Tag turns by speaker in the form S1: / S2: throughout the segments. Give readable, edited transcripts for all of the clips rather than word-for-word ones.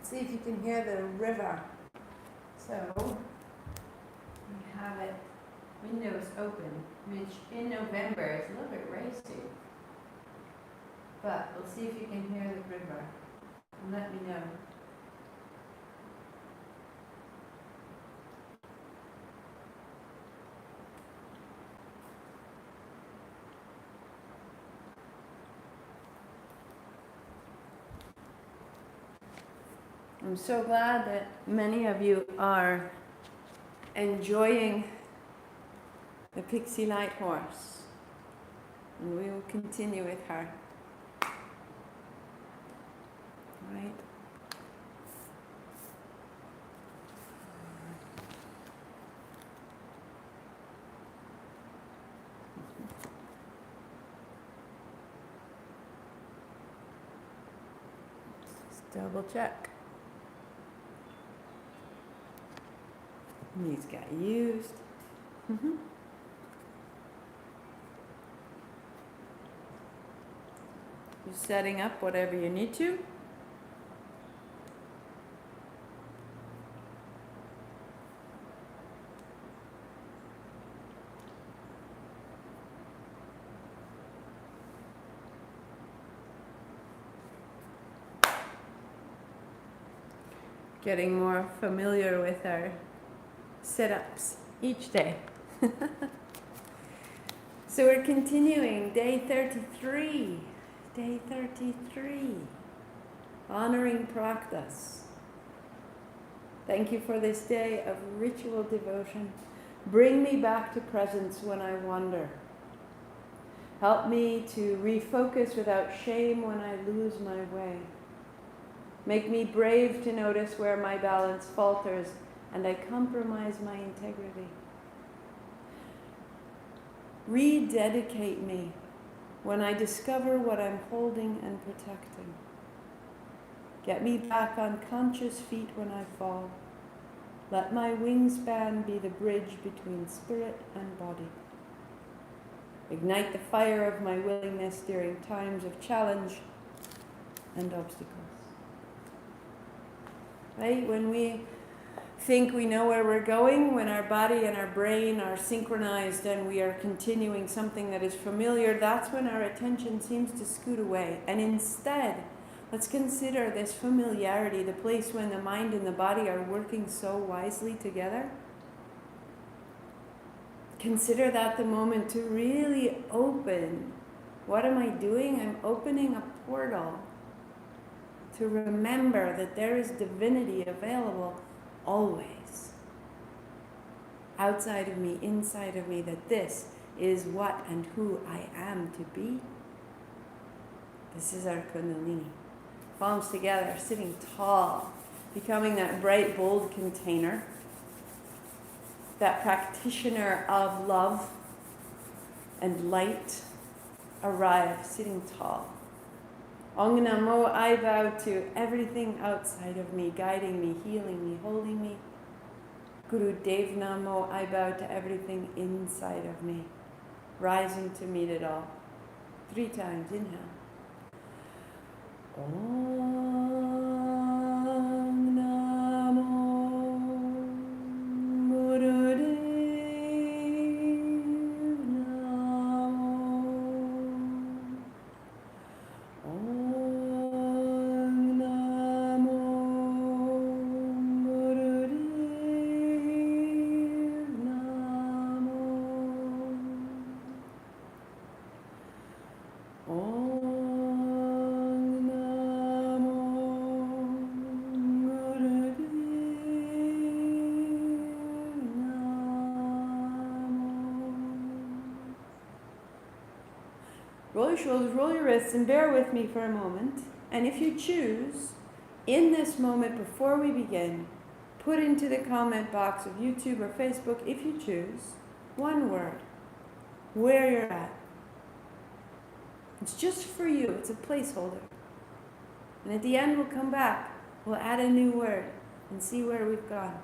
S1: See if you can hear the river. So, we have it, windows open, which in November is a little bit racy. But we'll see if you can hear the river. And let me know. I'm so glad that many of you are enjoying the Pixie Light Horse. And we will continue with her. Right? Just double check. These got used. You're setting up whatever you need to. Getting more familiar with our sit-ups each day. So we're continuing day 33. Day 33. Honoring practice. Thank you for this day of ritual devotion. Bring me back to presence when I wander. Help me to refocus without shame when I lose my way. Make me brave to notice where my balance falters and I compromise my integrity. Rededicate me when I discover what I'm holding and protecting. Get me back on conscious feet when I fall. Let my wingspan be the bridge between spirit and body. Ignite the fire of my willingness during times of challenge and obstacles. Right? When we think we know where we're going, when our body and our brain are synchronized and we are continuing something that is familiar, that's when our attention seems to scoot away. And instead, let's consider this familiarity, the place when the mind and the body are working so wisely together. Consider that the moment to really open. What am I doing? I'm opening a portal to remember that there is divinity available always. Outside of me, inside of me, that this is what and who I am to be. This is our kundalini. Palms together, sitting tall, becoming that bright, bold container, that practitioner of love and light. Arrive, sitting tall. Ong Namo, I bow to everything outside of me, guiding me, healing me, holding me. Guru Dev Namo, I bow to everything inside of me, rising to meet it all. 3 times, inhale. Om Namo Guru Dev Namo. Om Namo Guru Dev Namo. Om Namo Guru Dev Namo. Roll your shoulders, roll your wrists, and bear with me for a moment. And if you choose, in this moment before we begin, put into the comment box of YouTube or Facebook, if you choose, one word, where you're at. It's just for you. It's a placeholder. And at the end, we'll come back. We'll add a new word and see where we've gone.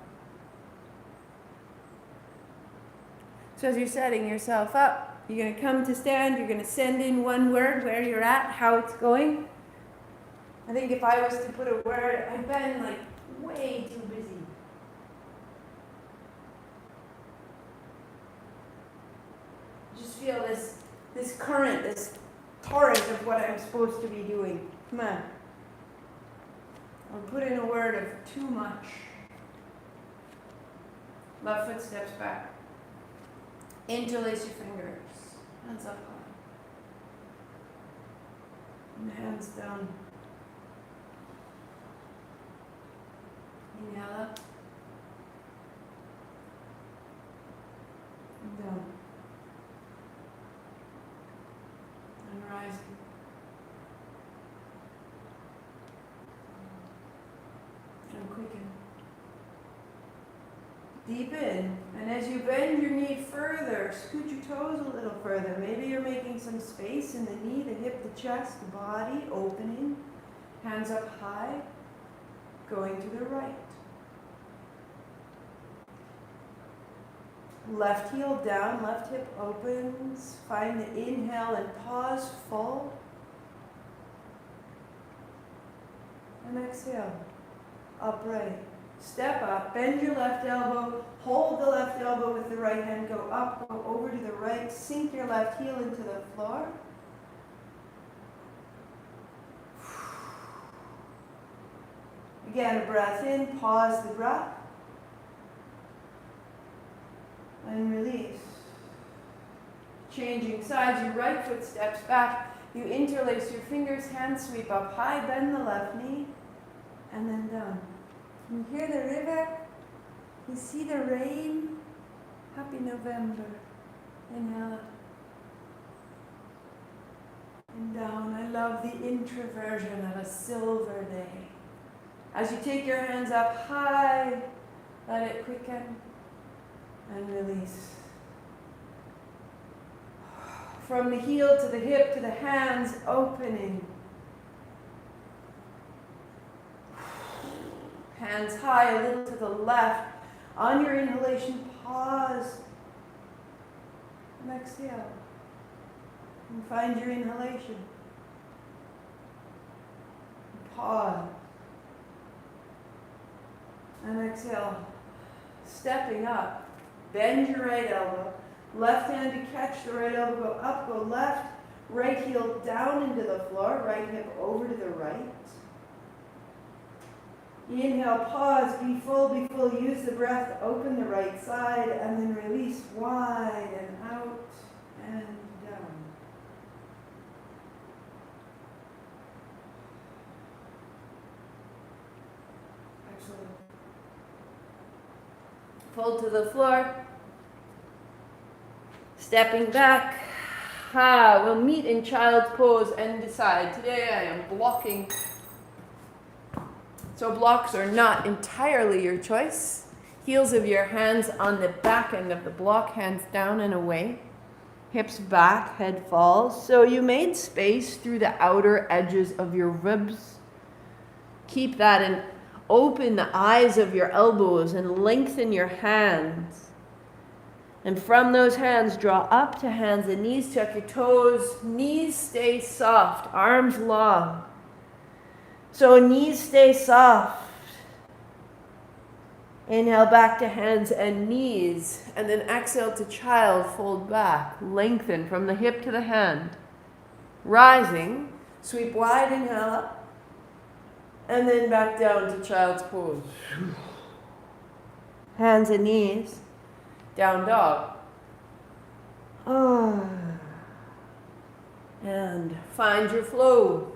S1: So as you're setting yourself up, you're going to come to stand. You're going to send in one word, where you're at, how it's going. I think if I was to put a word, I've been like way too busy. Just feel this current, this torrent of what I'm supposed to be doing. Come on. I'll put in a word of too much. Left foot steps back. Interlace your fingers. Hands up high. And hands down. Inhale up. And down. And rising. And quicken. Deep in. And as you bend your knee further, scoot your toes a little further. Maybe you're making some space in the knee, the hip, the chest, the body, opening. Hands up high. Going to the right. Left heel down, left hip opens. Find the inhale and pause full. And exhale. Upright. Step up, bend your left elbow, hold the left elbow with the right hand, go up, go over to the right, sink your left heel into the floor. Again, a breath in, pause the breath. And release. Changing sides, your right foot steps back. You interlace your fingers, hands sweep up high, bend the left knee, and then down. You hear the river? You see the rain? Happy November. Inhale up. And down. I love the introversion of a silver day. As you take your hands up high, let it quicken and release. From the heel to the hip to the hands, opening. Hands high, a little to the left. On your inhalation, pause. And exhale. And find your inhalation. Pause. And exhale. Stepping up. Bend your right elbow. Left hand to catch the right elbow. Go up, go left. Right heel down into the floor. Right hip over to the right. Inhale, pause, be full, use the breath to open the right side, and then release wide and out and down. Excellent. Fold to the floor. Stepping back. We'll meet in child's pose and decide. Today I am blocking. So blocks are not entirely your choice. Heels of your hands on the back end of the block, hands down and away. Hips back, head falls. So you made space through the outer edges of your ribs. Keep that and open the eyes of your elbows and lengthen your hands. And from those hands, draw up to hands and knees, tuck your toes. Knees stay soft, arms long. So knees stay soft. Inhale back to hands and knees. And then exhale to child, fold back. Lengthen from the hip to the hand. Rising, sweep wide, inhale up. And then back down to child's pose. Hands and knees. Down dog. And find your flow.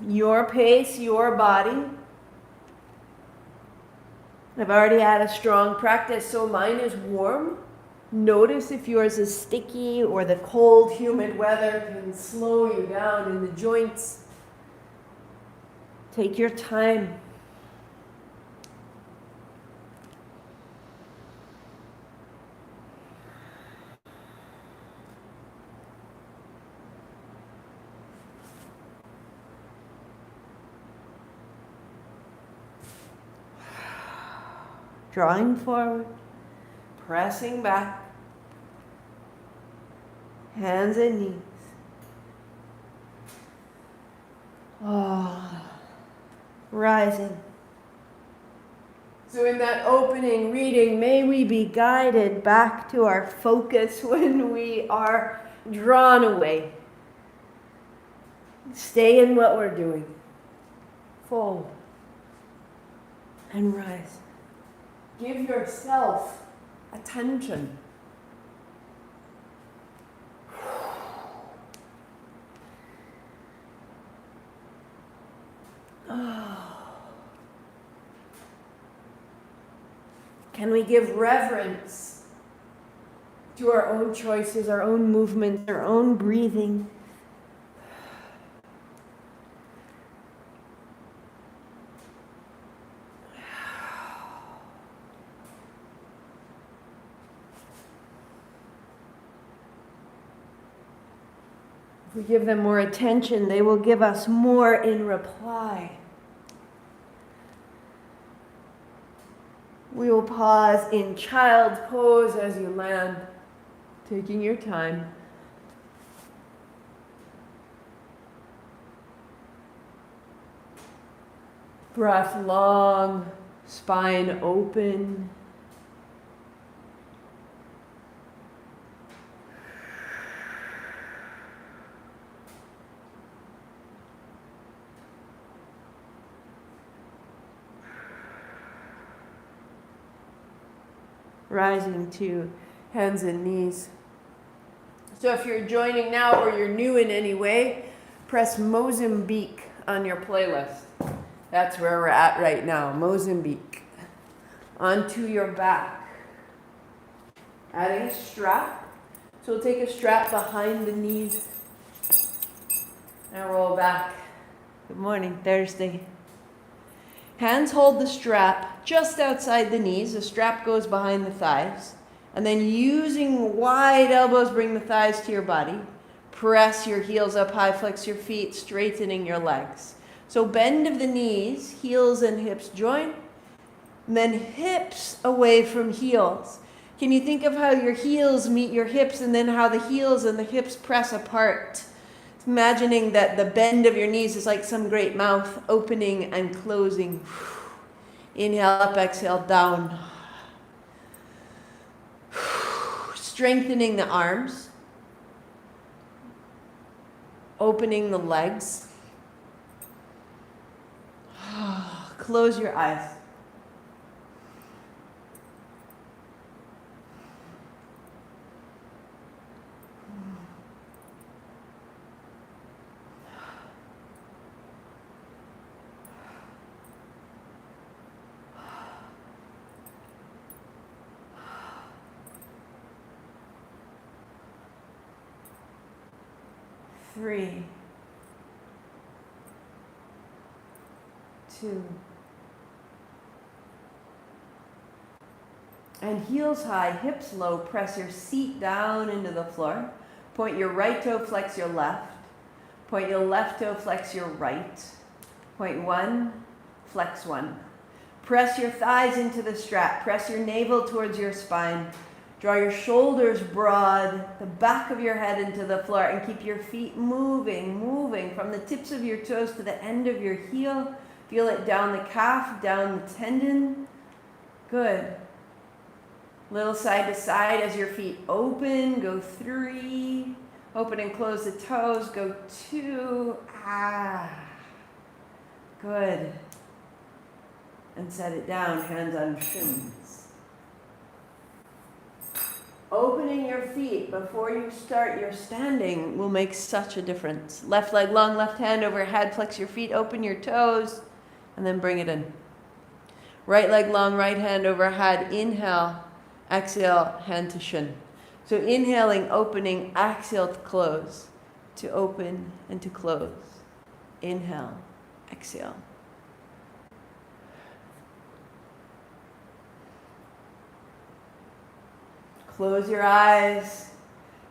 S1: Your pace, your body. I've already had a strong practice, so mine is warm. Notice if yours is sticky or the cold, humid weather can slow you down in the joints. Take your time. Drawing forward, pressing back, hands and knees. Rising. So in that opening reading, may we be guided back to our focus when we are drawn away. Stay in what we're doing. Fold. And rise. Give yourself attention. Can we give reverence to our own choices, our own movements, our own breathing? If we give them more attention, they will give us more in reply. We will pause in child's pose as you land, taking your time. Breath long, spine open. Rising to hands and knees. So if you're joining now or you're new in any way, press Mozambique on your playlist. That's where we're at right now, Mozambique. Onto your back. Adding a strap. So we'll take a strap behind the knees and roll back. Good morning, Thursday. Hands hold the strap just outside the knees. The strap goes behind the thighs. And then using wide elbows, bring the thighs to your body. Press your heels up high, flex your feet, straightening your legs. So bend of the knees, heels and hips join. And then hips away from heels. Can you think of how your heels meet your hips and then how the heels and the hips press apart? Imagining that the bend of your knees is like some great mouth opening and closing. Inhale up, exhale down. Strengthening the arms. Opening the legs. Close your eyes. Three, 2, and heels high, hips low, press your seat down into the floor. Point your right toe, flex your left. Point your left toe, flex your right. Point 1, flex 1. Press your thighs into the strap. Press your navel towards your spine. Draw your shoulders broad, the back of your head into the floor, and keep your feet moving from the tips of your toes to the end of your heel. Feel it down the calf, down the tendon. Good. Little side to side as your feet open. Go 3. Open and close the toes. Go 2. Good. And set it down, hands on shins. Opening your feet before you start your standing will make such a difference. Left leg long, left hand overhead, flex your feet, open your toes, and then bring it in. Right leg long, right hand overhead, inhale, exhale, hand to shin. So inhaling, opening, exhale to close, to open and to close. Inhale, exhale. Close your eyes,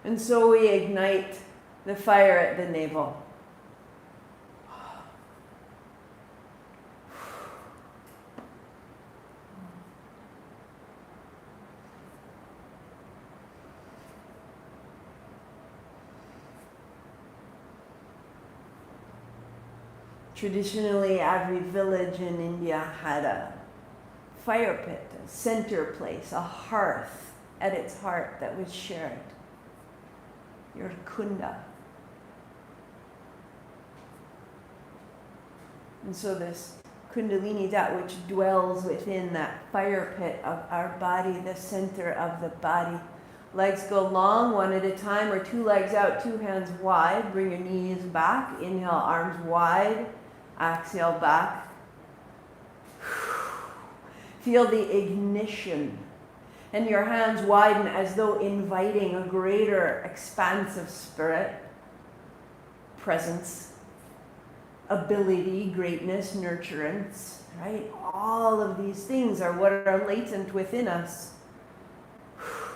S1: and so we ignite the fire at the navel. Traditionally, every village in India had a fire pit, a center place, a hearth at its heart that was shared. Your kunda. And so this kundalini, that which dwells within that fire pit of our body, the center of the body. Legs go long, one at a time, or two legs out, two hands wide. Bring your knees back. Inhale, arms wide. Exhale, back. Feel the ignition. And your hands widen as though inviting a greater expanse of spirit, presence, ability, greatness, nurturance, right? All of these things are what are latent within us.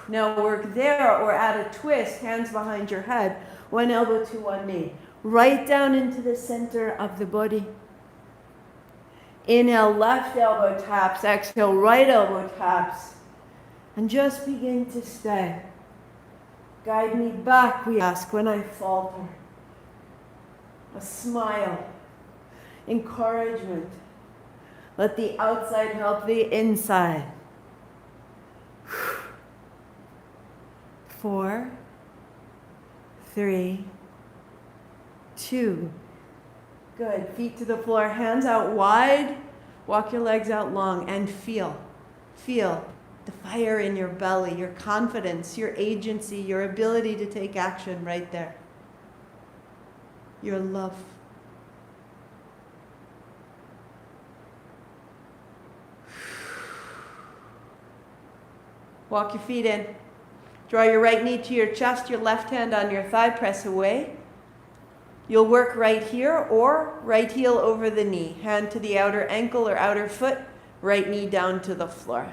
S1: Now work there or add a twist, hands behind your head, one elbow to one knee. Right down into the center of the body. Inhale, left elbow taps. Exhale, right elbow taps. And just begin to stay. Guide me back, we ask, when I falter. A smile. Encouragement. Let the outside help the inside. 4, 3, 2. Good. Feet to the floor, hands out wide. Walk your legs out long and feel the fire in your belly, your confidence, your agency, your ability to take action right there. Your love. Walk your feet in. Draw your right knee to your chest, your left hand on your thigh, press away. You'll work right here or right heel over the knee. Hand to the outer ankle or outer foot, right knee down to the floor.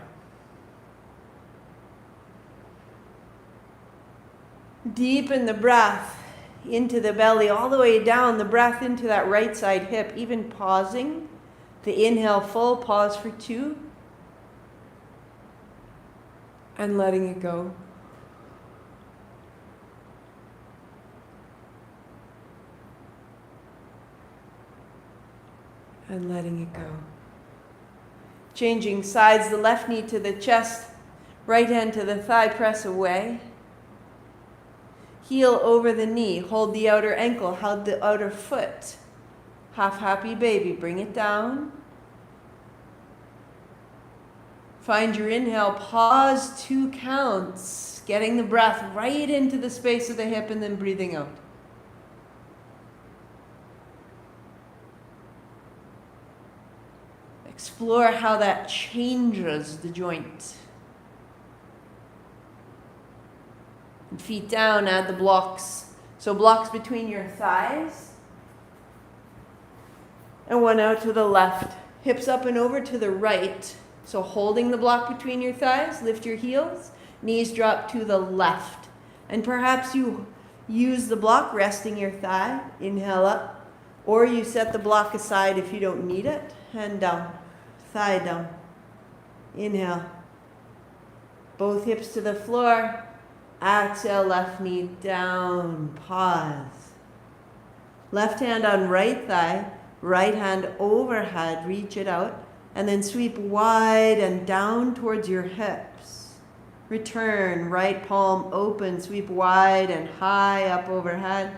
S1: Deepen the breath into the belly, all the way down, the breath into that right side hip, even pausing. The inhale full, pause for 2. And letting it go. And letting it go. Changing sides, the left knee to the chest, right hand to the thigh, press away. Heel over the knee, hold the outer ankle, hold the outer foot. Half happy baby, bring it down. Find your inhale, pause 2 counts, getting the breath right into the space of the hip and then breathing out. Explore how that changes the joint. And feet down, add the blocks. So blocks between your thighs. And one out to the left. Hips up and over to the right. So holding the block between your thighs, lift your heels, knees drop to the left. And perhaps you use the block resting your thigh, inhale up, or you set the block aside if you don't need it, hand down, thigh down, inhale. Both hips to the floor, exhale, left knee down, pause. Left hand on right thigh, right hand overhead, reach it out. And then sweep wide and down towards your hips. Return, right palm open, sweep wide and high up overhead.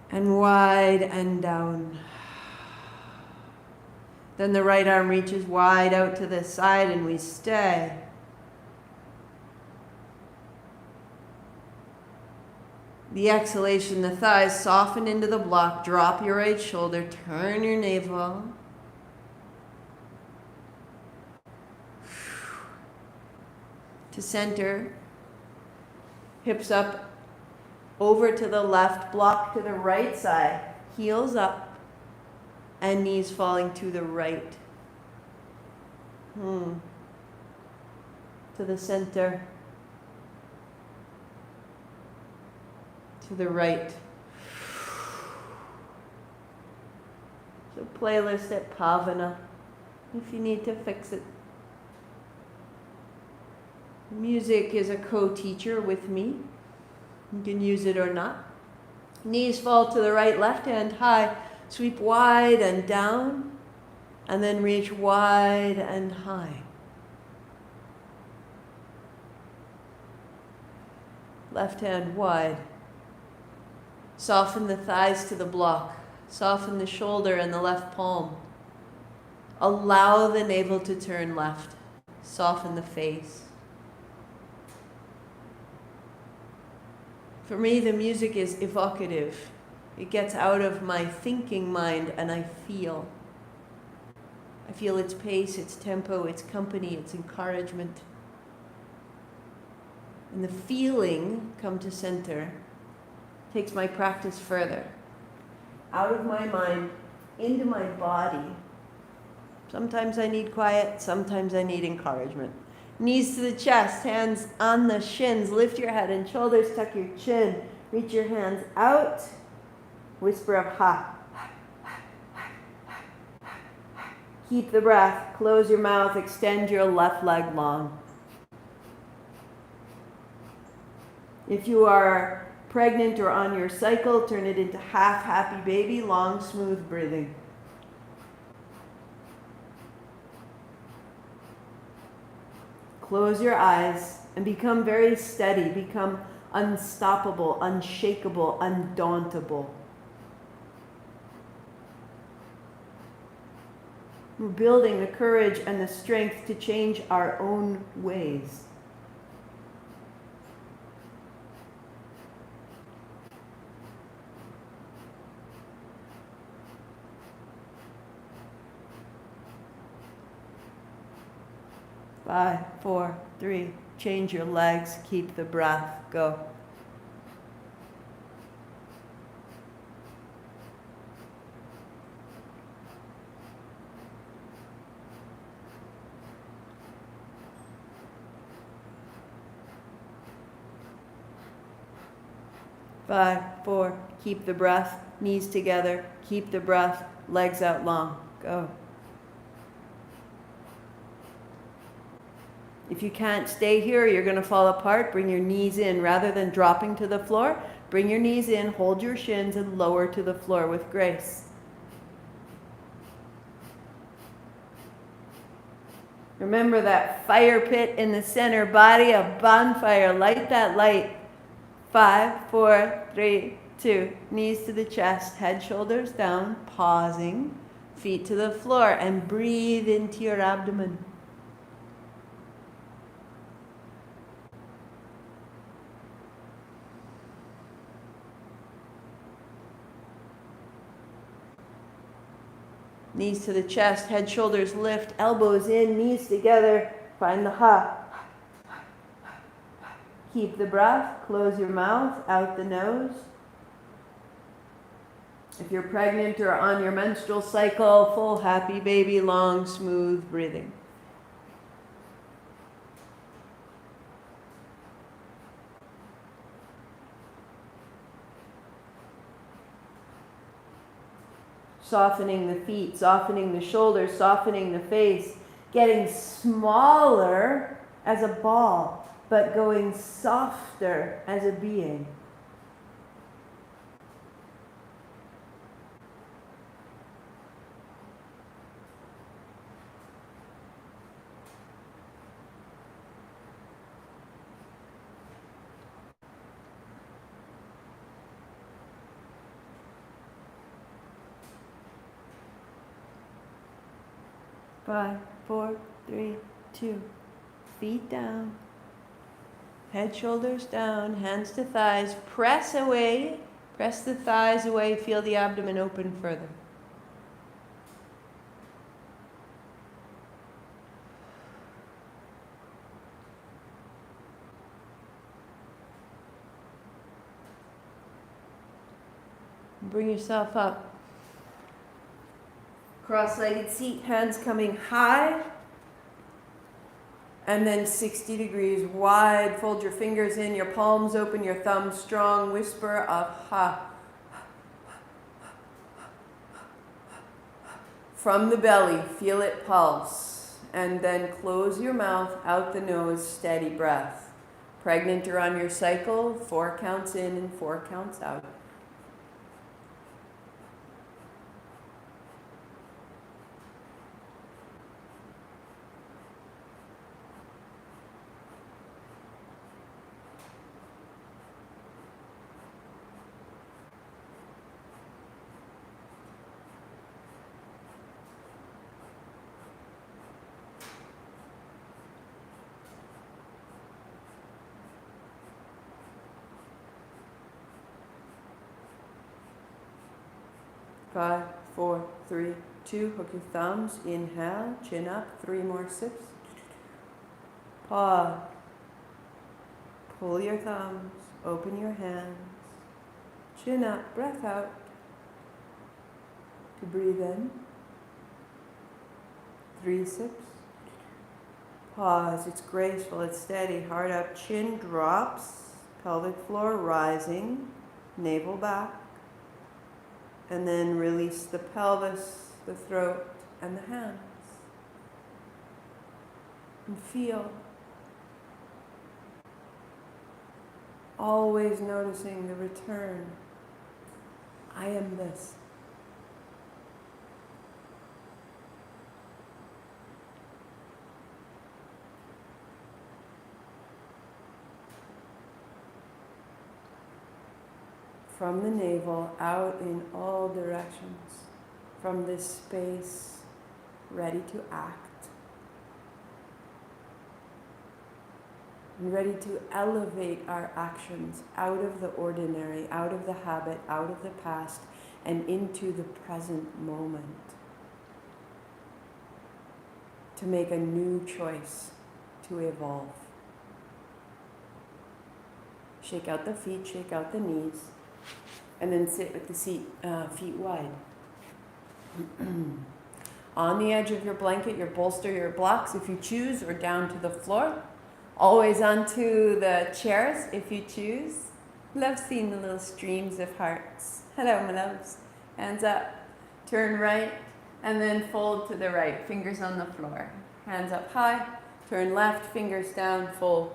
S1: And wide and down. Then the right arm reaches wide out to the side and we stay. The exhalation, the thighs soften into the block. Drop your right shoulder, turn your navel. To center, hips up, over to the left, block to the right side, heels up, and knees falling to the right. To the center, to the right. So playlist at Pavana, if you need to fix it. Music is a co-teacher with me. You can use it or not. Knees fall to the right, left hand high. Sweep wide and down, and then reach wide and high. Left hand wide. Soften the thighs to the block. Soften the shoulder and the left palm. Allow the navel to turn left. Soften the face. For me, the music is evocative. It gets out of my thinking mind and I feel. I feel its pace, its tempo, its company, its encouragement. And the feeling, come to center, takes my practice further. Out of my mind, into my body. Sometimes I need quiet, sometimes I need encouragement. Knees to the chest, hands on the shins. Lift your head and shoulders, tuck your chin. Reach your hands out. Whisper of ha. Keep the breath. Close your mouth. Extend your left leg long. If you are pregnant or on your cycle, turn it into half happy baby, long, smooth breathing. Close your eyes and become very steady. Become unstoppable, unshakable, undauntable. We're building the courage and the strength to change our own ways. Five, four, three. Change your legs. Keep the breath. Go. Five, four. Keep the breath. Knees together. Keep the breath. Legs out long. Go. If you can't stay here, you're going to fall apart. Bring your knees in. Rather than dropping to the floor, bring your knees in, hold your shins, and lower to the floor with grace. Remember that fire pit in the center body, a bonfire. Light that light. 5, 4, 3, 2. Knees to the chest, head, shoulders down, pausing, feet to the floor, and breathe into your abdomen. Knees to the chest, head, shoulders lift, elbows in, knees together. Find the ha. Keep the breath. Close your mouth, out the nose. If you're pregnant or on your menstrual cycle, full happy baby, long, smooth breathing. Softening the feet, softening the shoulders, softening the face, getting smaller as a ball, but going softer as a being. Five, four, three, two. Feet down. Head, shoulders down. Hands to thighs. Press away. Press the thighs away. Feel the abdomen open further. Bring yourself up. Cross-legged seat, hands coming high. And then 60 degrees wide. Fold your fingers in, your palms open, your thumbs strong. Whisper of ha. From the belly, feel it pulse. And then close your mouth, out the nose, steady breath. Pregnant or on your cycle, 4 counts in and 4 counts out. 5, 4, 3, 2. Hook your thumbs. Inhale, chin up. 3 more sips. Pause. Pull your thumbs. Open your hands. Chin up. Breath out. To breathe in. 3 sips. Pause. It's graceful. It's steady. Heart up. Chin drops. Pelvic floor rising. Navel back. And then release the pelvis, the throat, and the hands. And feel. Always noticing the return. I am this. From the navel, out in all directions, from this space, ready to act, and ready to elevate our actions out of the ordinary, out of the habit, out of the past, and into the present moment, to make a new choice, to evolve. Shake out the feet, shake out the knees. And then sit with the feet wide. On the edge of your blanket, your bolster, your blocks, if you choose, or down to the floor. Always onto the chairs, if you choose. Love seeing the little streams of hearts. Hello, my loves. Hands up. Turn right, and then fold to the right. Fingers on the floor. Hands up high. Turn left, fingers down, fold.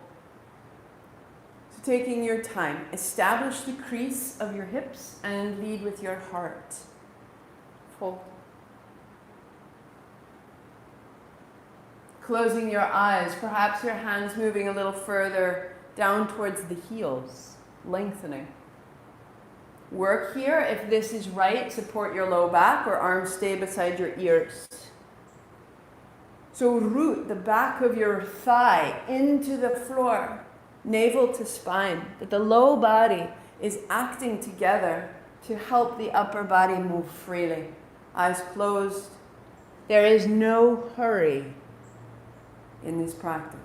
S1: Taking your time, establish the crease of your hips and lead with your heart. Fold. Closing your eyes, perhaps your hands moving a little further down towards the heels, lengthening. Work here. If this is right, support your low back or arms stay beside your ears. So root the back of your thigh into the floor. Navel to spine, that the low body is acting together to help the upper body move freely. Eyes closed. There is no hurry in this practice.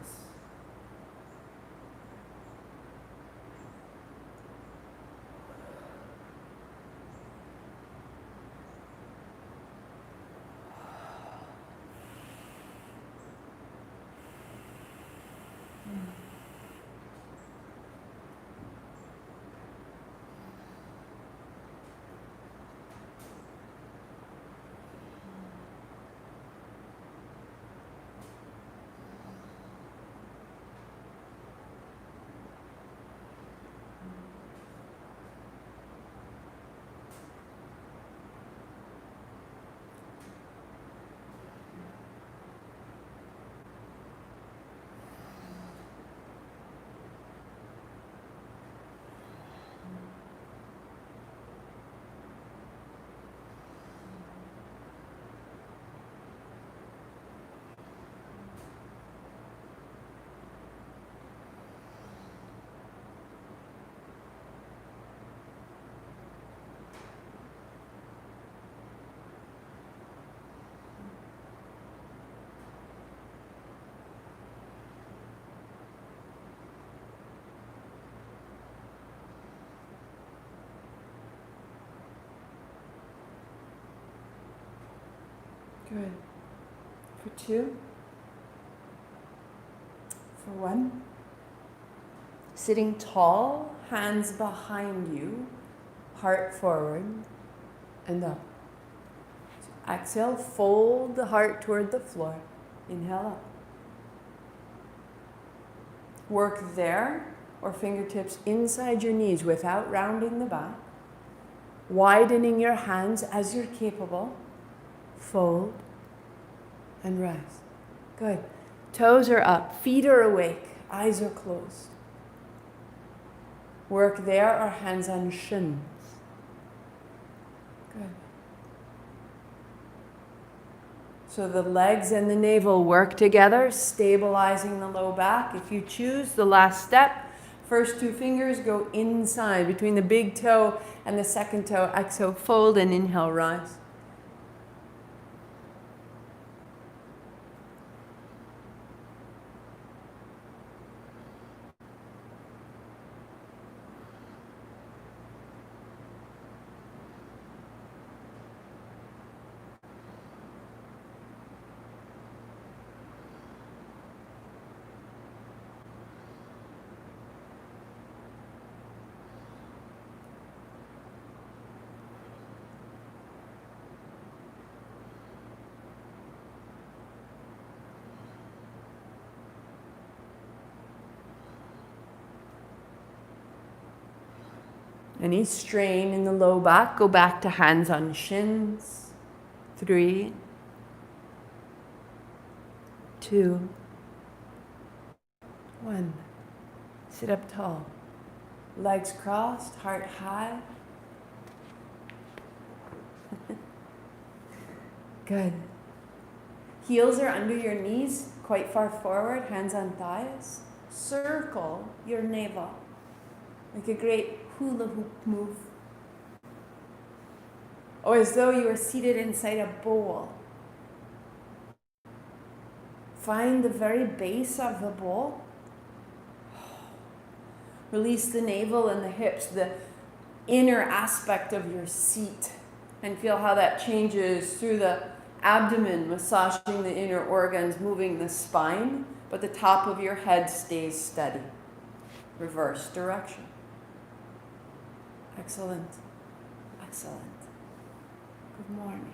S1: Good. For 2. For 1. Sitting tall, hands behind you, heart forward and up. So exhale, fold the heart toward the floor. Inhale up. Work there or fingertips inside your knees without rounding the back. Widening your hands as you're capable. Fold and rise. Good. Toes are up, feet are awake, eyes are closed. Work there or hands on shins. Good. So the legs and the navel work together, stabilizing the low back. If you choose, the last step, First two fingers go inside between the big toe and the second toe. Exhale, fold and inhale, rise. Any strain in the low back, go back to hands on shins. 3, 2, 1. Sit up tall. Legs crossed, heart high. Good. Heels are under your knees, quite far forward, hands on thighs. Circle your navel like a great hula hoop move. Or as though you were seated inside a bowl. Find the very base of the bowl. Release the navel and the hips, the inner aspect of your seat, and feel how that changes through the abdomen, massaging the inner organs, moving the spine, but the top of your head stays steady. Reverse direction. Excellent. Excellent. Good morning.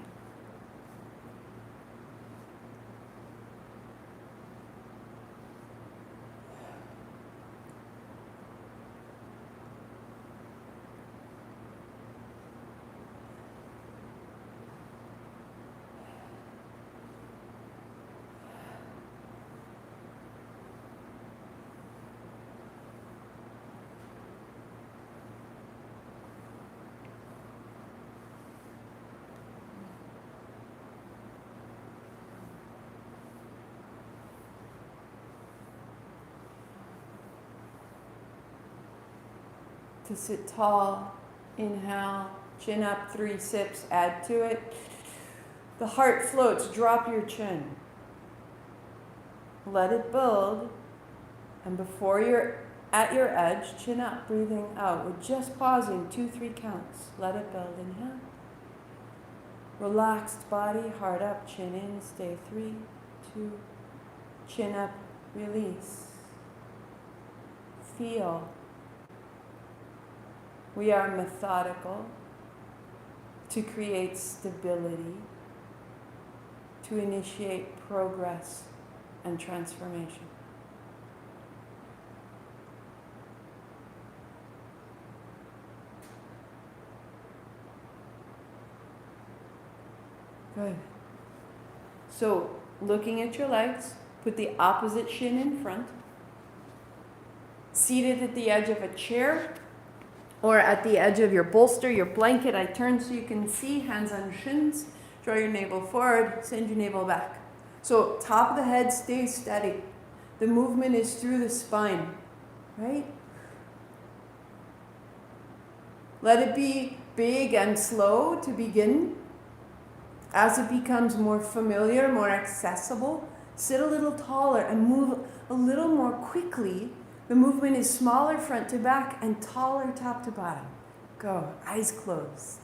S1: To sit tall, inhale, chin up, 3 sips, add to it. The heart floats, drop your chin. Let it build, and before you're at your edge, chin up, breathing out. We're just pausing, 2, 3 counts. Let it build, inhale. Relaxed body, heart up, chin in, stay 3, 2, chin up, release. Feel. We are methodical to create stability, to initiate progress and transformation. Good. So, looking at your legs, put the opposite shin in front. Seated at the edge of a chair, or at the edge of your bolster, your blanket. I turn so you can see, hands on shins. Draw your navel forward, send your navel back. So top of the head stays steady. The movement is through the spine, right? Let it be big and slow to begin. As it becomes more familiar, more accessible, sit a little taller and move a little more quickly. The movement is smaller front to back and taller top to bottom. Go, eyes closed.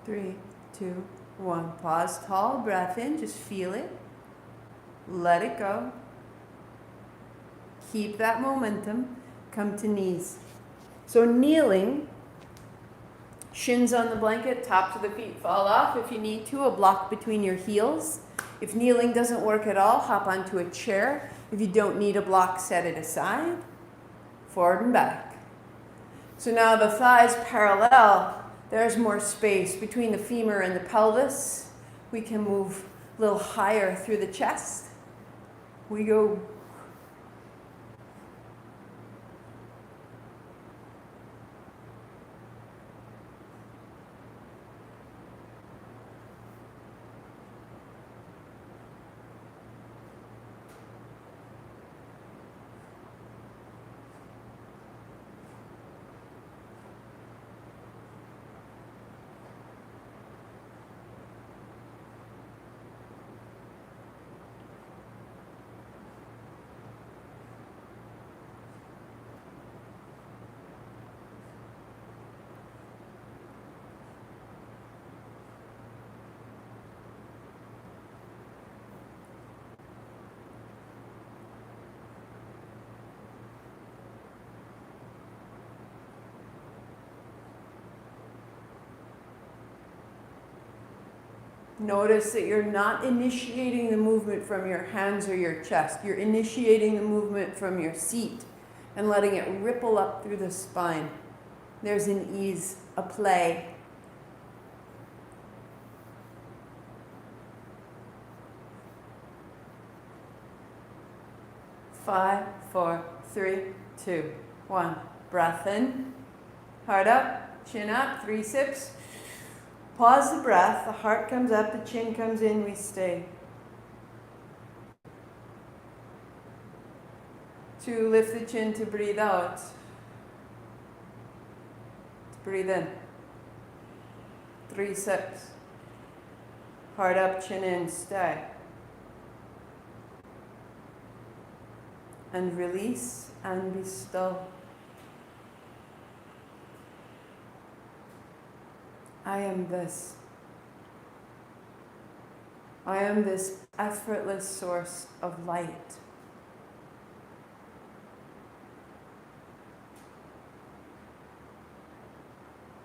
S1: 3, 2, 1. Pause tall, breath in, just feel it. Let it go. Keep that momentum. Come to knees. So kneeling, shins on the blanket, tops of the feet fall off if you need to, a block between your heels. If kneeling doesn't work at all, hop onto a chair. If you don't need a block, set it aside. Forward and back. So now the thighs parallel. There's more space between the femur and the pelvis. We can move a little higher through the chest. We go. Notice that you're not initiating the movement from your hands or your chest. You're initiating the movement from your seat and letting it ripple up through the spine. There's an ease, a play. Five, 4, 3, 2, 1. Breath in. Heart up, chin up, 3 sips. Pause the breath, the heart comes up, the chin comes in, we stay. 2, lift the chin to breathe out. Breathe in. 3 sips. Heart up, chin in, stay. And release and be still. I am this. I am this effortless source of light.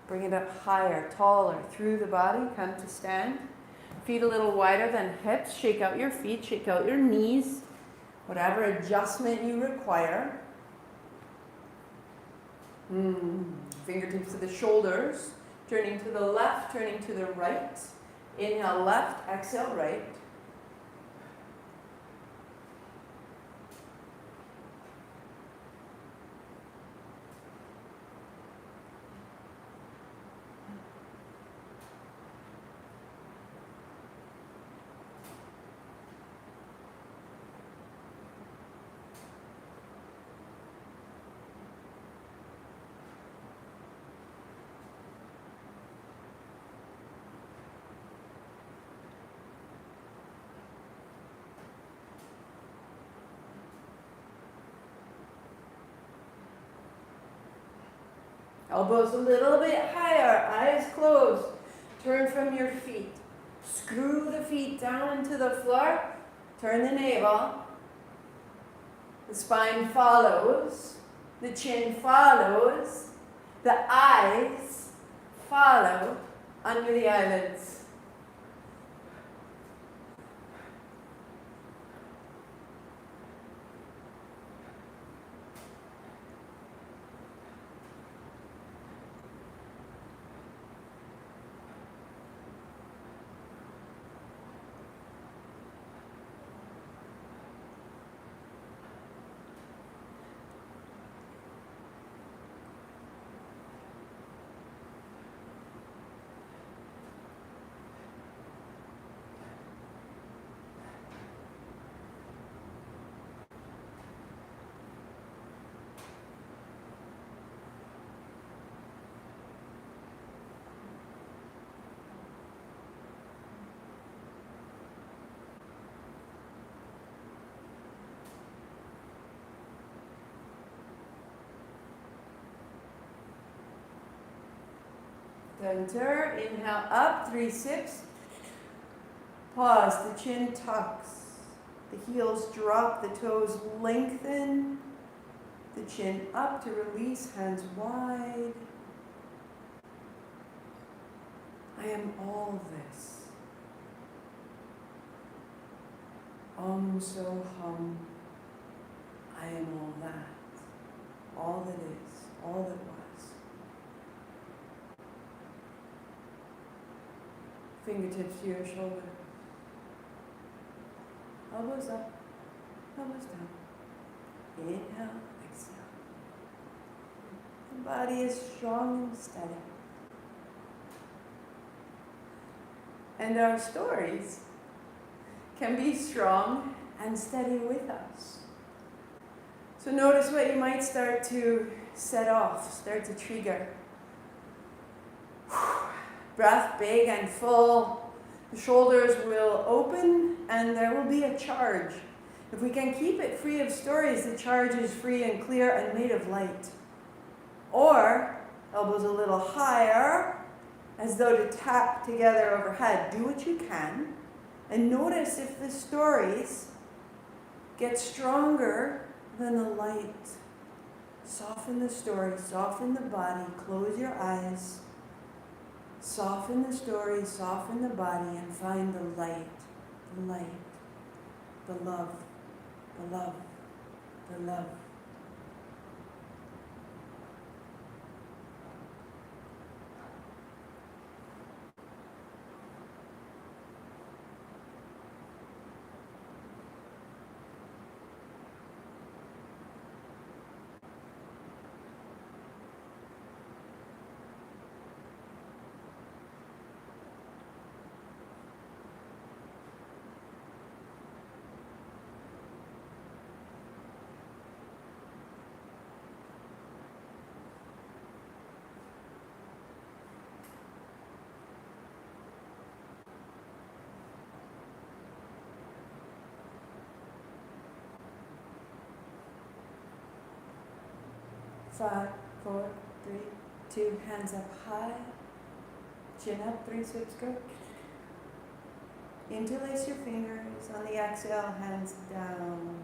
S1: Bring it up higher, taller, through the body. Come to stand. Feet a little wider than hips. Shake out your feet, shake out your knees. Whatever adjustment you require. Fingertips to the shoulders. Turning to the left, turning to the right. Inhale left, exhale right. Elbows a little bit higher, eyes closed. Turn from your feet. Screw the feet down into the floor. Turn the navel. The spine follows. The chin follows. The eyes follow under the eyelids. Center. Inhale up, 3 sips. Pause, the chin tucks. The heels drop, the toes lengthen. The chin up to release, hands wide. I am all this. So hum. I am all that. All that is, all that was. Fingertips to your shoulders. Elbows up, elbows down. Inhale, exhale. The body is strong and steady. And our stories can be strong and steady with us. So notice what you might start to set off, start to trigger. Breath big and full. The shoulders will open and there will be a charge. If we can keep it free of stories, the charge is free and clear and made of light. Or, elbows a little higher, as though to tap together overhead. Do what you can. And notice if the stories get stronger than the light. Soften the story, soften the body, close your eyes. Soften the story, soften the body, and find the light, the love, the love, the love. Five, 4, 3, 2, hands up high, chin up, 3 sips, go. Interlace your fingers. On the exhale, hands down.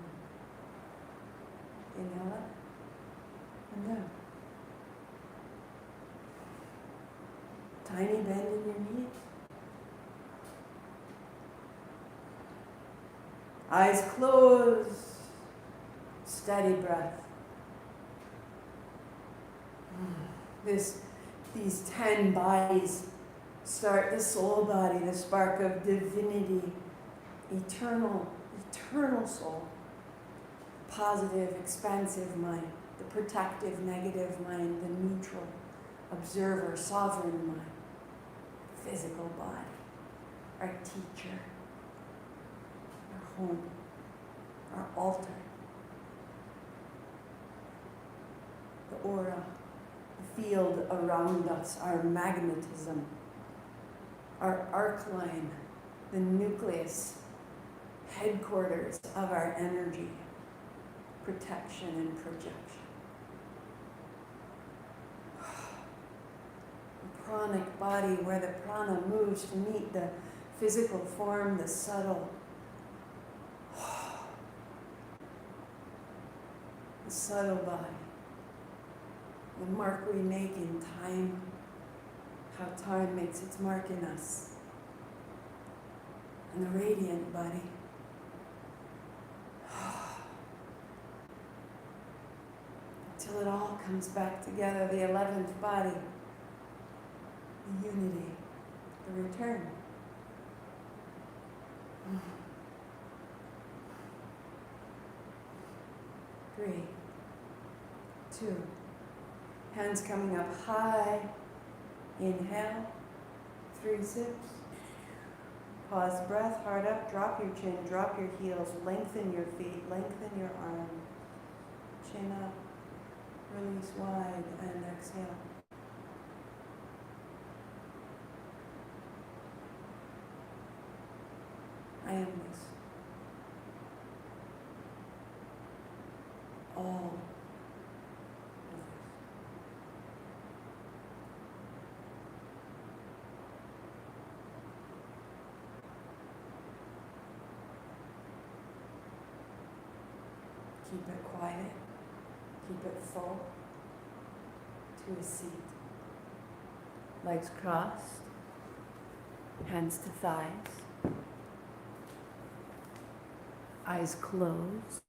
S1: Inhale up and down. Tiny bend in your knees. Eyes closed. Steady breath. These 10 bodies start the soul body, the spark of divinity, eternal soul, positive, expansive mind, the protective, negative mind, the neutral, observer, sovereign mind, physical body, our teacher, our home, our altar, the aura, the field around us, our magnetism, our arc line, the nucleus, headquarters of our energy, protection and projection. The pranic body where the prana moves to meet the physical form, the subtle. The subtle body. The mark we make in time, how time makes its mark in us. And the radiant body. Till it all comes back together, the 11th body, the unity, the return. Three, 2, hands coming up high, inhale, 3 sips. Pause, breath, heart up, drop your chin, drop your heels, lengthen your feet, lengthen your arms, chin up. Release wide and exhale. I am this. All of this. quiet. Keep it full to a seat. Legs crossed, hands to thighs, eyes closed.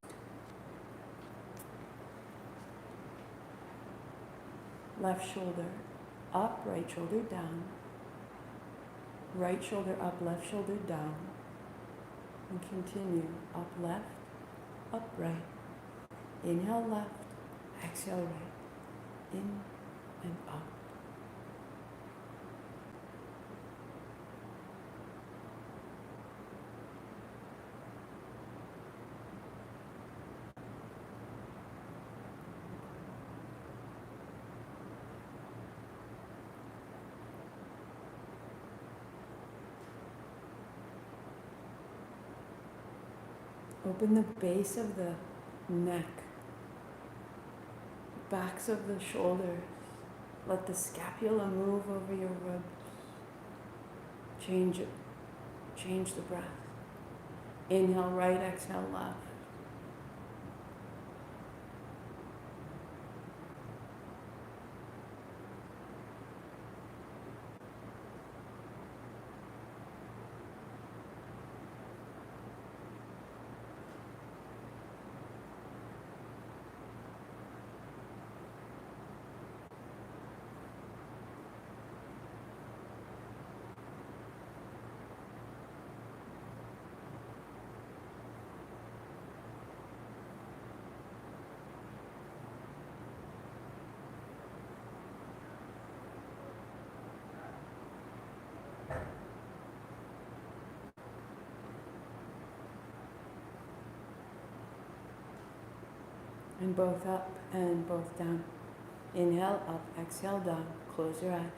S1: Left shoulder up, right shoulder down. Right shoulder up, left shoulder down. And continue up left, up right. Inhale left, exhale right. In and up. Open the base of the neck, backs of the shoulders. Let the scapula move over your ribs. Change it. Change the breath. Inhale right, exhale left. And both up and both down. Inhale up, exhale down. Close your eyes.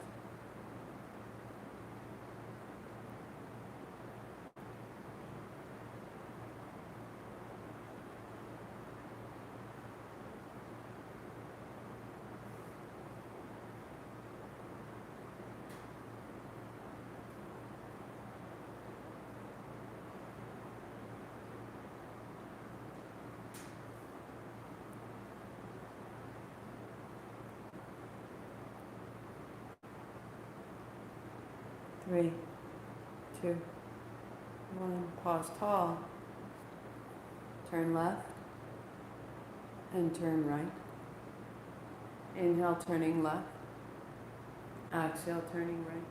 S1: Three, two, one. Pause tall. Turn left and turn right. Inhale, turning left. Exhale, turning right.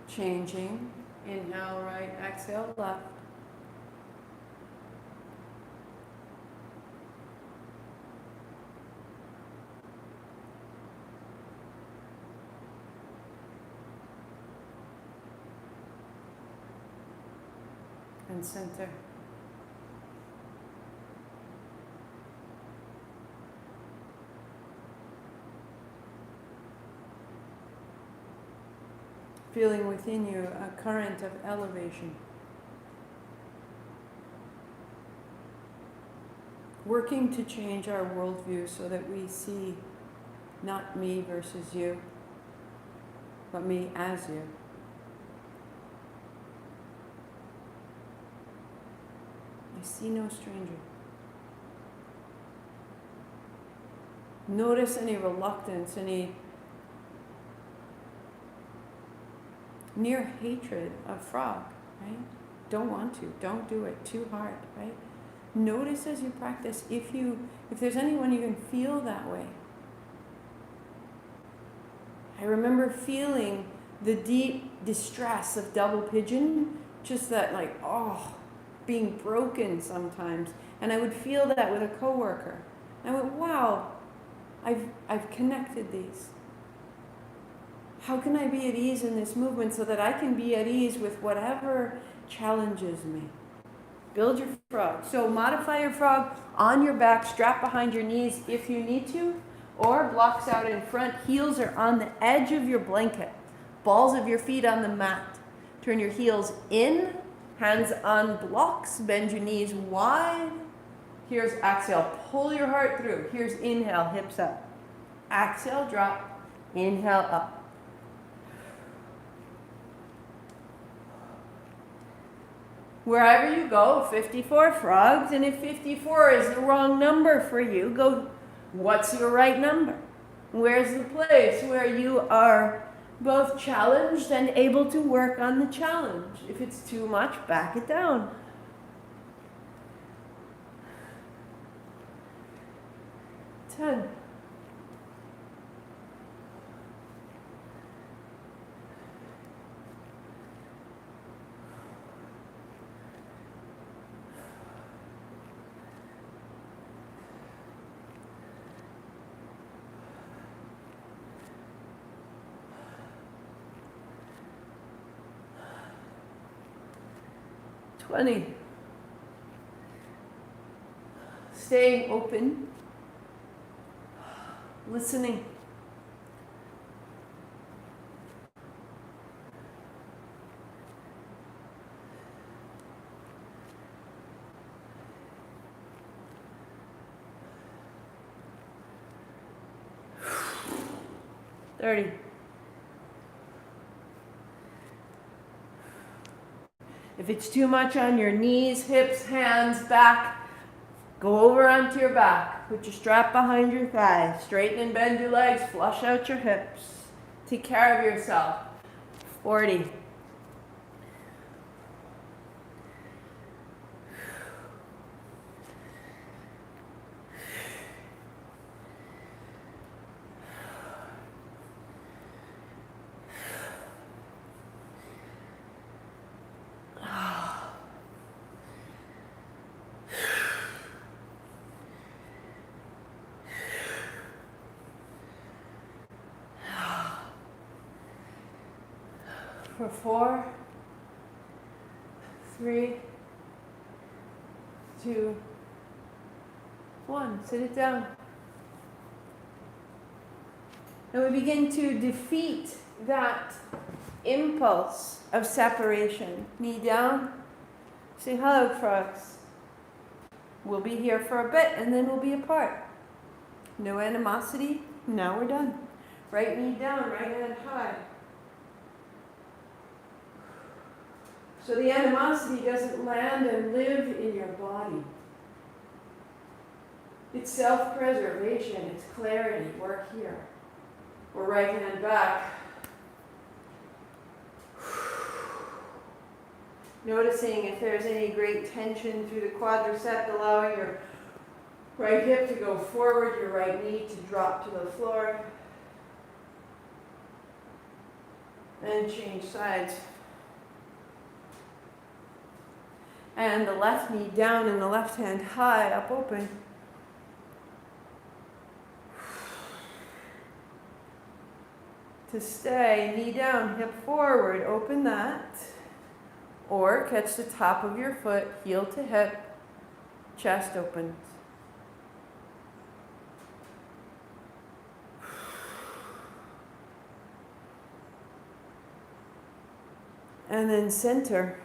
S1: Changing. Inhale right, exhale left. And center. Feeling within you a current of elevation. Working to change our worldview so that we see not me versus you, but me as you. I see no stranger. Notice any reluctance, any near hatred of frog, right? don't want to. Don't do it too hard, right? Notice as you practice if there's anyone you can feel that way. I remember feeling the deep distress of double pigeon, just that like, being broken sometimes. And I would feel that with a coworker. I went, wow, I've connected these. How can I be at ease in this movement so that I can be at ease with whatever challenges me? Build your frog. So modify your frog on your back, strap behind your knees if you need to, or blocks out in front. Heels are on the edge of your blanket. Balls of your feet on the mat. Turn your heels in, hands on blocks, bend your knees wide. Here's exhale, pull your heart through. Here's inhale, hips up. Exhale, drop. Inhale, up. Wherever you go, 54 frogs, and if 54 is the wrong number for you, go, what's your right number? Where's the place where you are both challenged and able to work on the challenge? If it's too much, back it down. Ten. Funny. Staying open, listening. $30. If it's too much on your knees, hips, hands, back, go over onto your back. Put your strap behind your thighs. Straighten and bend your legs. Flush out your hips. Take care of yourself. 40. For 4, 3, 2, 1. Sit it down. And we begin to defeat that impulse of separation. Knee down. Say hello, frogs. We'll be here for a bit and then we'll be apart. No animosity. Now we're done. Right knee down, right hand high. So the animosity doesn't land and live in your body. It's self-preservation, it's clarity, work here. Or right hand back. Noticing if there's any great tension through the quadricep, allowing your right hip to go forward, your right knee to drop to the floor. And change sides. And the left knee down and the left hand high, up open. To stay, knee down, hip forward, open that. Or catch the top of your foot, heel to hip, chest opens. And then center.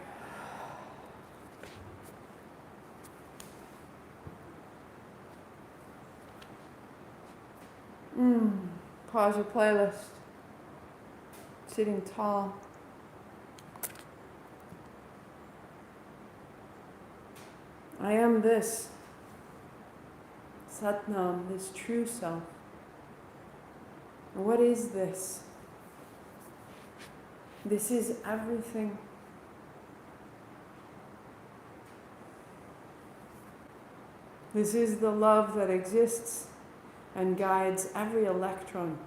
S1: Pause your playlist. Sitting tall. I am this. Satnam, this true self. What is this? This is everything. This is the love that exists and guides every electron,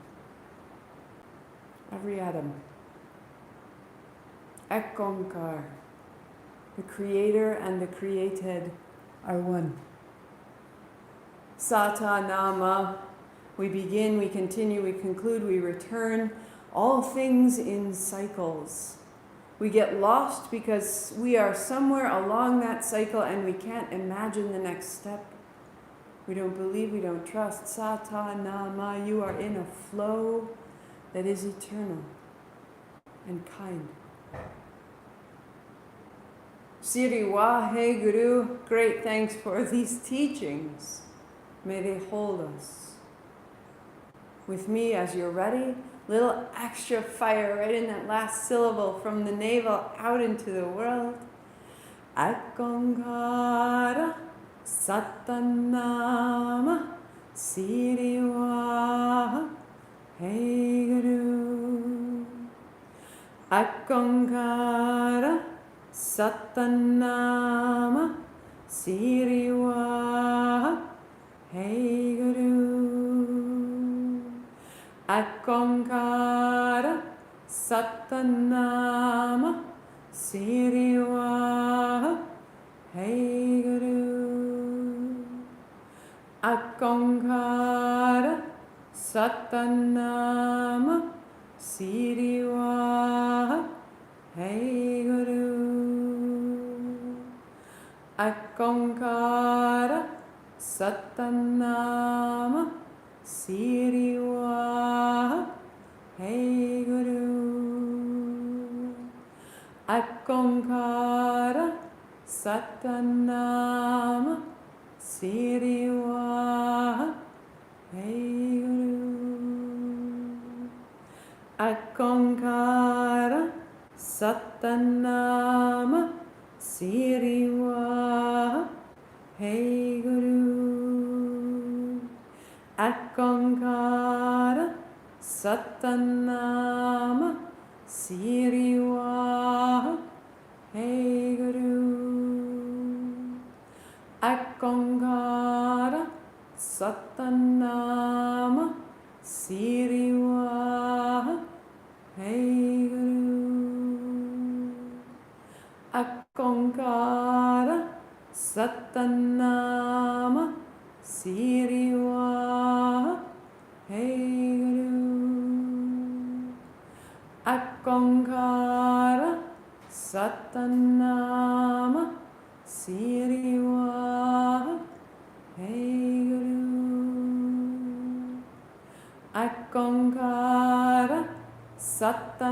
S1: every atom. Ek Onkar, the creator and the created are one. Sata Nama, we begin, we continue, we conclude, we return. All things in cycles. We get lost because we are somewhere along that cycle and we can't imagine the next step. We don't believe, we don't trust. Sata Nama, you are in a flow that is eternal and kind. Siri Wahe Guru, great thanks for these teachings. May they hold us. With me, as you're ready, little extra fire right in that last syllable from the navel out into the world. Akongara Satanama Siriwa Hey Guru. Akongara Satanama Siriwa Hey Guru. Akongara Satanama Siriwa Hey Guru. Akongara Satanama Siriwa Hey Guru. Akongara Satanama Siriwa Hey Guru. Akongara Satanama Siriwa Hey Guru. Akongara Satanama Siriwa Hey Guru. Akongara Satanama Siriwa Hey Guru. Akongara Satanama Siriwa Hey Guru. Akongara Satanama Siriwa Hey Guru. Akongara Satanama Siriwa Hey Guru. Akongara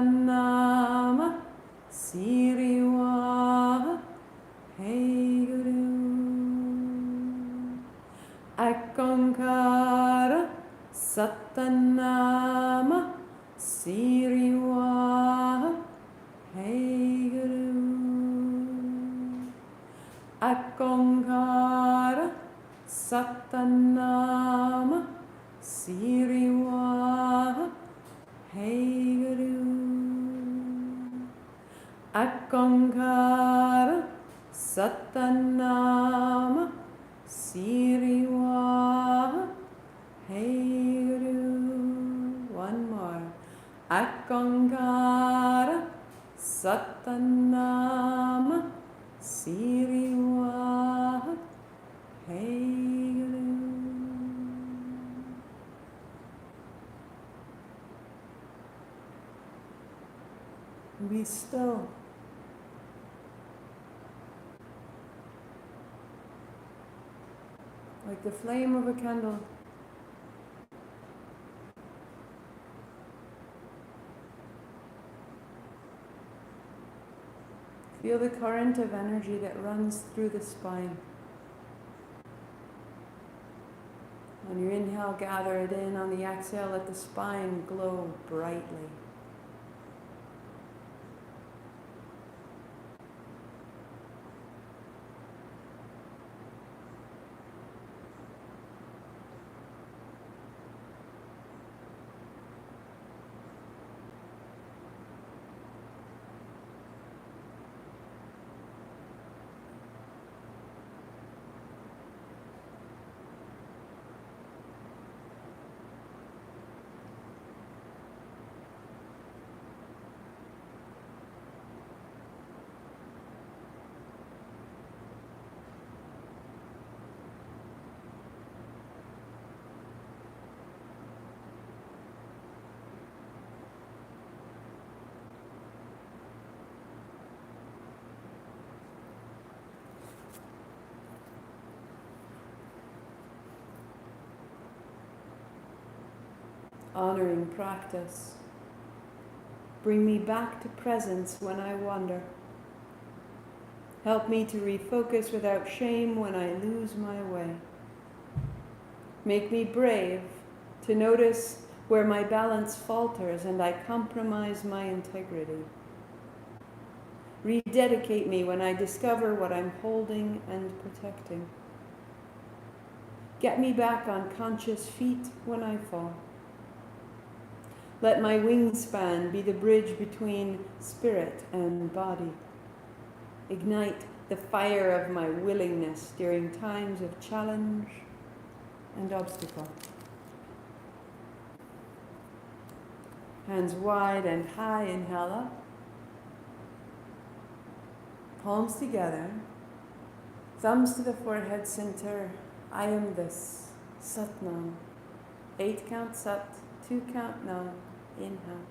S1: Satanama Siriwa Hey Guru. Akongara Satanama Siriwa Hey Guru. Akongara Satanama Siriwa Hey Guru. Akongara Satanama Siriwa Hey Guru. One more. Akongara Satanama Siriwa Hey Guru. Be still. Like the flame of a candle. Feel the current of energy that runs through the spine. On your inhale, gather it in. On the exhale, let the spine glow brightly. honoring practice. Bring me back to presence when I wander. Help me to refocus without shame when I lose my way. Make me brave to notice where my balance falters and I compromise my integrity. Rededicate me when I discover what I'm holding and protecting. Get me back on conscious feet when I fall. Let my wingspan be the bridge between spirit and body. Ignite the fire of my willingness during times of challenge and obstacle. Hands wide and high, inhale up. Palms together. Thumbs to the forehead center. I am this. Sat Nam. 8 count Sat, 2 count Nam. Inhale.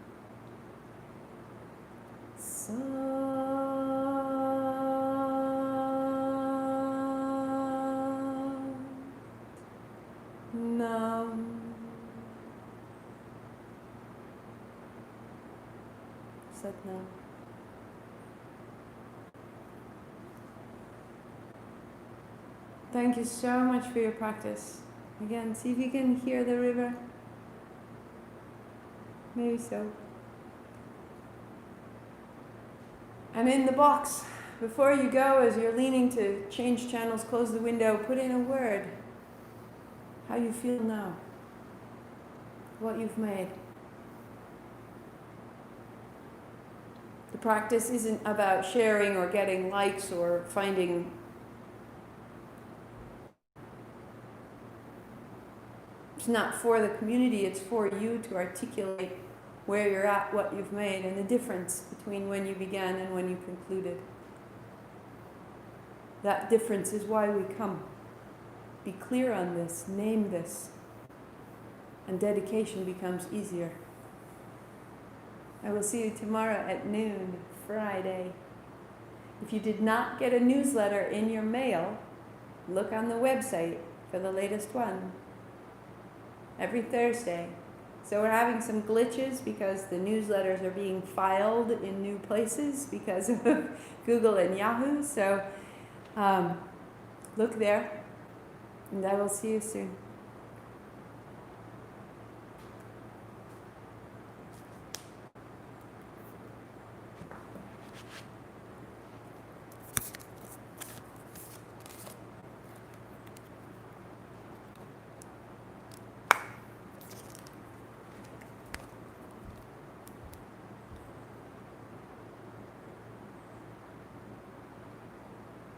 S1: Sat Nam. Sat Nam. Thank you so much for your practice. Again, see if you can hear the river. Maybe so. And in the box, before you go, as you're leaning to change channels, close the window, put in a word. How you feel now. What you've made. The practice isn't about sharing or getting likes or finding it's not for the community, it's for you to articulate where you're at, what you've made, and the difference between when you began and when you concluded. That difference is why we come. Be clear on this, name this, and dedication becomes easier. I will see you tomorrow at noon, Friday. If you did not get a newsletter in your mail, look on the website for the latest one. Every Thursday. So we're having some glitches because the newsletters are being filed in new places because of Google and Yahoo. So look there, and I will see you soon.